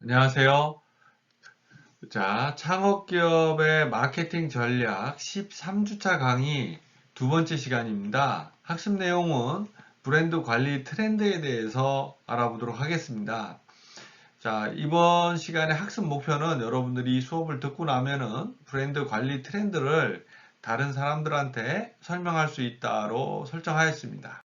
안녕하세요. 자, 창업기업의 마케팅 전략 13주차 강의 두 번째 시간입니다. 학습 내용은 브랜드 관리 트렌드에 대해서 알아보도록 하겠습니다. 자, 이번 시간의 학습 목표는 여러분들이 이 수업을 듣고 나면은 브랜드 관리 트렌드를 다른 사람들한테 설명할 수 있다로 설정하였습니다.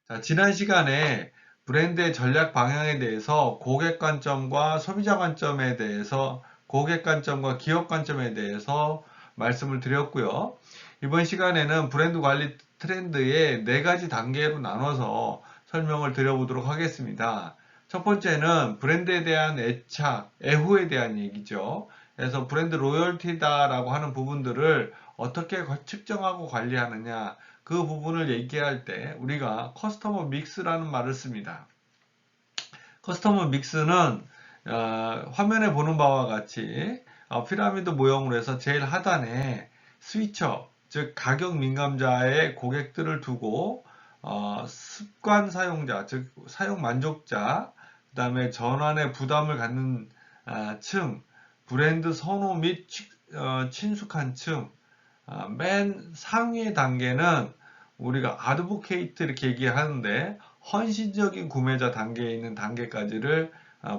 자, 지난 시간에 브랜드의 전략 방향에 대해서 고객 관점과 소비자 관점에 대해서 고객 관점과 기업 관점에 대해서 말씀을 드렸고요. 이번 시간에는 브랜드 관리 트렌드의 네 가지 단계로 나눠서 설명을 드려보도록 하겠습니다. 첫 번째는 브랜드에 대한 애착, 애호에 대한 얘기죠. 그래서 브랜드 로열티다라고 하는 부분들을 어떻게 측정하고 관리하느냐, 그 부분을 얘기할 때 우리가 커스터머 믹스라는 말을 씁니다. 커스터머 믹스는 화면에 보는 바와 같이 피라미드 모형으로 해서 제일 하단에 스위처, 즉 가격 민감자의 고객들을 두고 습관 사용자, 즉 사용 만족자, 그 다음에 전환의 부담을 갖는 층, 브랜드 선호 및 친숙한 층, 맨 상위 단계는 우리가 아드보케이트 이렇게 얘기하는데 헌신적인 구매자 단계에 있는 단계까지를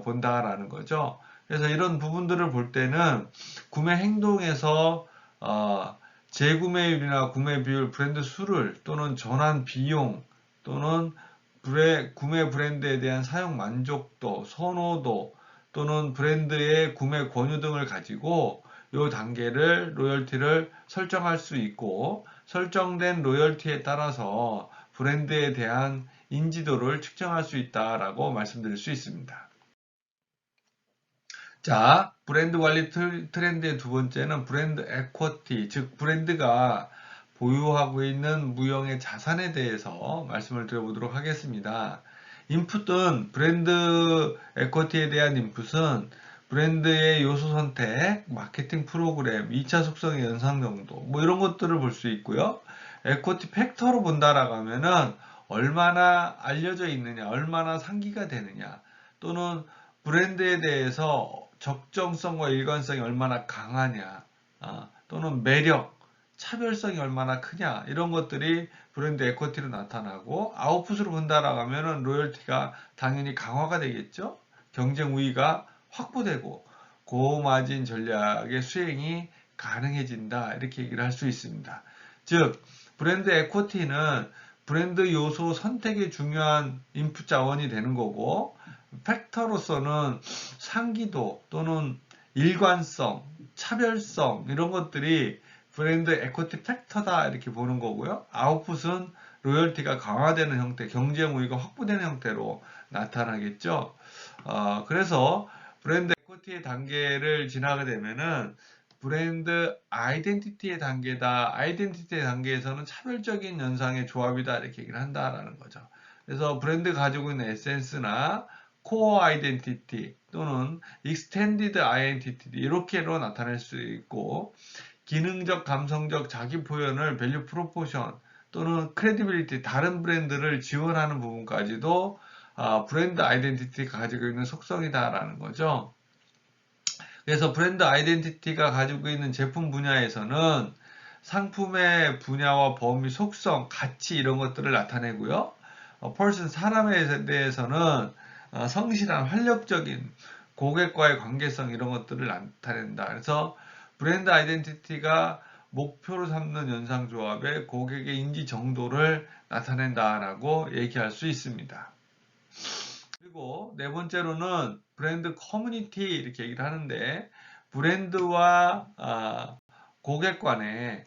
본다라는 거죠. 그래서 이런 부분들을 볼 때는 구매 행동에서 재구매율이나 구매 비율, 브랜드 수를 또는 전환 비용 또는 구매 브랜드에 대한 사용 만족도, 선호도 또는 브랜드의 구매 권유 등을 가지고 이 단계를 로열티를 설정할 수 있고 설정된 로열티에 따라서 브랜드에 대한 인지도를 측정할 수 있다라고 말씀드릴 수 있습니다. 자, 브랜드 관리 트렌드의 두 번째는 브랜드 에쿼티, 즉 브랜드가 보유하고 있는 무형의 자산에 대해서 말씀을 드려보도록 하겠습니다. 인풋은 브랜드 에쿼티에 대한 인풋은 브랜드의 요소 선택, 마케팅 프로그램, 2차 속성의 연상 정도, 뭐 이런 것들을 볼 수 있고요. 에쿼티 팩터로 본다라고 하면은 얼마나 알려져 있느냐, 얼마나 상기가 되느냐, 또는 브랜드에 대해서 적정성과 일관성이 얼마나 강하냐, 또는 매력, 차별성이 얼마나 크냐, 이런 것들이 브랜드 에쿼티로 나타나고, 아웃풋으로 본다라고 하면은 로열티가 당연히 강화가 되겠죠. 경쟁 우위가 확보되고, 고마진 전략의 수행이 가능해진다, 이렇게 얘기를 할 수 있습니다. 즉, 브랜드 에쿼티는 브랜드 요소 선택에 중요한 인풋 자원이 되는 거고, 팩터로서는 상기도 또는 일관성, 차별성 이런 것들이 브랜드 에쿼티 팩터다 이렇게 보는 거고요. 아웃풋은 로열티가 강화되는 형태, 경쟁 우위가 확보되는 형태로 나타나겠죠. 그래서 브랜드 에쿼티의 단계를 지나게 되면은 브랜드 아이덴티티의 단계다. 아이덴티티의 단계에서는 차별적인 연상의 조합이다 이렇게 얘기를 한다라는 거죠. 그래서 브랜드 가지고 있는 에센스나 코어 아이덴티티 또는 익스텐디드 아이덴티티 이렇게로 나타낼 수 있고 기능적, 감성적 자기 표현을 밸류 프로포션 또는 크레디빌리티 다른 브랜드를 지원하는 부분까지도 브랜드 아이덴티티가 가지고 있는 속성이다라는 거죠. 그래서 브랜드 아이덴티티가 가지고 있는 제품 분야에서는 상품의 분야와 범위, 속성, 가치 이런 것들을 나타내고요. 펄슨 사람에 대해서는 성실한 활력적인 고객과의 관계성 이런 것들을 나타낸다. 그래서 브랜드 아이덴티티가 목표로 삼는 연상조합의 고객의 인지 정도를 나타낸다라고 얘기할 수 있습니다. 그리고 네 번째로는 브랜드 커뮤니티 이렇게 얘기를 하는데 브랜드와 고객 간에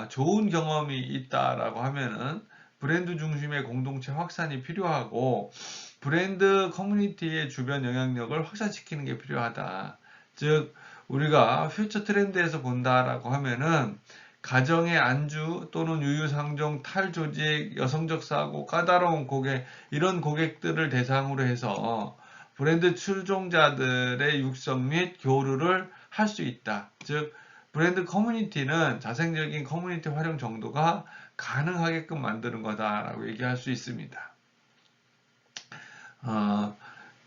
좋은 경험이 있다라고 하면은 브랜드 중심의 공동체 확산이 필요하고 브랜드 커뮤니티의 주변 영향력을 확산시키는 게 필요하다. 즉 우리가 퓨처 트렌드에서 본다라고 하면은 가정의 안주 또는 유유상종, 탈조직, 여성적 사고, 까다로운 고객 이런 고객들을 대상으로 해서 브랜드 추종자들의 육성 및 교류를 할 수 있다. 즉 브랜드 커뮤니티는 자생적인 커뮤니티 활용 정도가 가능하게끔 만드는 거다라고 얘기할 수 있습니다.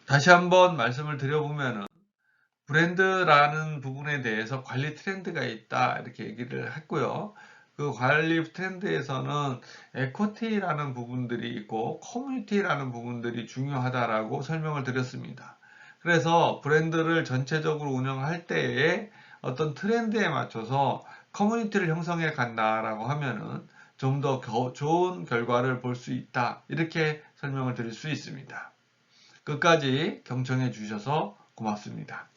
다시 한번 말씀을 드려보면은 브랜드라는 부분에 대해서 관리 트렌드가 있다 이렇게 얘기를 했고요. 그 관리 트렌드에서는 에코티라는 부분들이 있고 커뮤니티라는 부분들이 중요하다라고 설명을 드렸습니다. 그래서 브랜드를 전체적으로 운영할 때에 어떤 트렌드에 맞춰서 커뮤니티를 형성해 간다라고 하면은 좀 더 좋은 결과를 볼 수 있다 이렇게 설명을 드릴 수 있습니다. 끝까지 경청해 주셔서 고맙습니다.